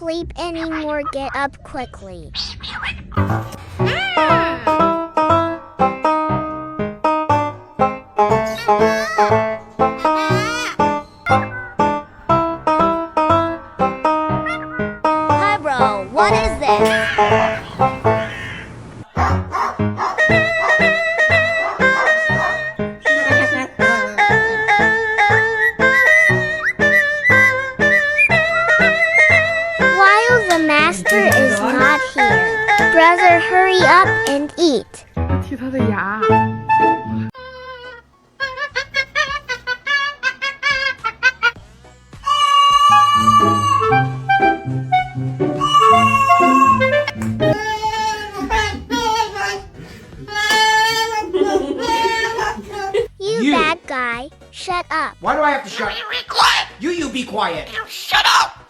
sleep anymore. Get up quickly. Hi, bro. What is this? While the master is not here, brother, hurry up and eat. 踢他的牙。You bad guy, shut up. Why do I have to shut? You be quiet. You be quiet. You shut up.